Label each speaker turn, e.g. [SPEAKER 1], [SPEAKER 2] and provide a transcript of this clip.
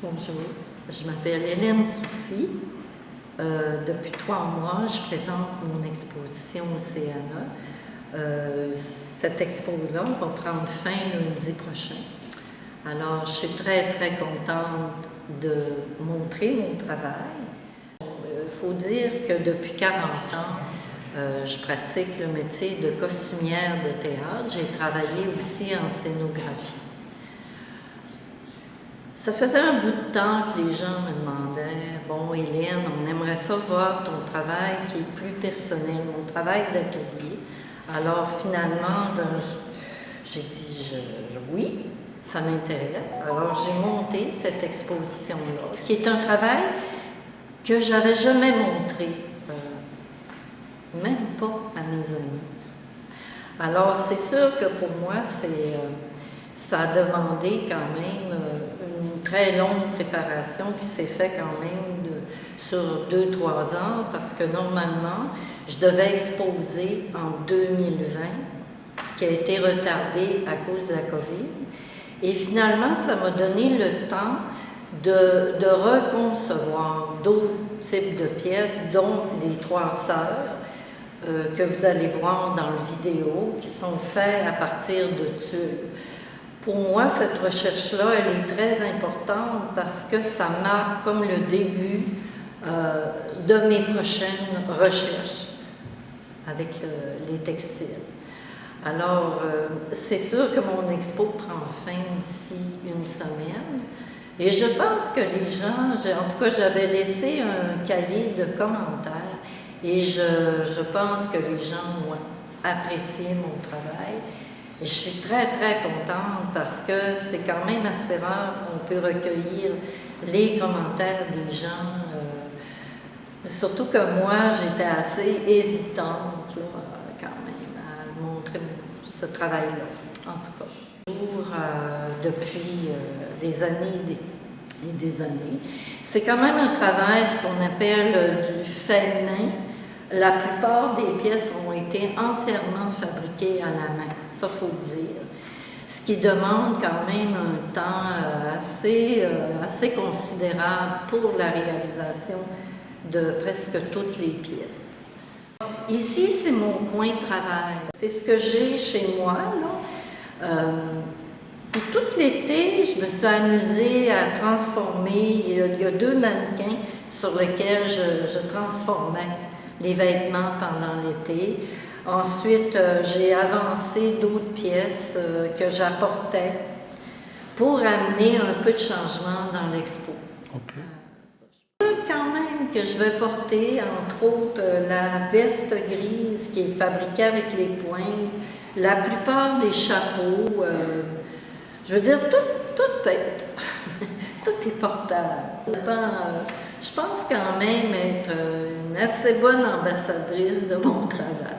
[SPEAKER 1] Bonjour, je m'appelle Hélène Soucy. Depuis 3 mois, je présente mon exposition au CNA. Cette expo-là va prendre fin lundi prochain. Alors, je suis très, très contente de montrer mon travail. Il faut dire que depuis 40 ans, je pratique le métier de costumière de théâtre. J'ai travaillé aussi en scénographie. Ça faisait un bout de temps que les gens me demandaient « Bon, Hélène, on aimerait ça voir ton travail qui est plus personnel, mon travail d'atelier. » Alors finalement, j'ai dit « Oui, ça m'intéresse. » Alors j'ai monté cette exposition-là, qui est un travail que j'avais jamais montré, même pas à mes amis. Alors c'est sûr que pour moi, ça a demandé quand même une très longue préparation qui s'est faite quand même sur 2-3 ans, parce que normalement, je devais exposer en 2020, ce qui a été retardé à cause de la COVID. Et finalement, ça m'a donné le temps de reconcevoir d'autres types de pièces, dont les 3 sœurs, que vous allez voir dans la vidéo, qui sont faites à partir de tubes. Pour moi, cette recherche-là, elle est très importante parce que ça marque comme le début de mes prochaines recherches avec les textiles. Alors, c'est sûr que mon expo prend fin d'ici une semaine et je pense que les gens, en tout cas, j'avais laissé un cahier de commentaires et je pense que les gens vont apprécier mon travail. Et je suis très, très contente parce que c'est quand même assez rare qu'on peut recueillir les commentaires des gens. Surtout que moi, j'étais assez hésitante là, quand même à montrer ce travail-là, en tout cas. Toujours depuis des années et des années. C'est quand même un travail, ce qu'on appelle du fait main. La plupart des pièces ont été entièrement fabriquées à la main, ça faut le dire. Ce qui demande quand même un temps assez considérable pour la réalisation de presque toutes les pièces. Ici, c'est mon coin de travail. C'est ce que j'ai chez moi, là. Puis tout l'été, je me suis amusée à transformer. Il y a 2 mannequins sur lesquels je transformais les vêtements pendant l'été. Ensuite, j'ai avancé d'autres pièces que j'apportais pour amener un peu de changement dans l'expo. Okay. Quand même que je vais porter, entre autres, la veste grise qui est fabriquée avec les pointes, la plupart des chapeaux, je veux dire, tout peut être, tout est portable. Je pense quand même être une assez bonne ambassadrice de mon travail.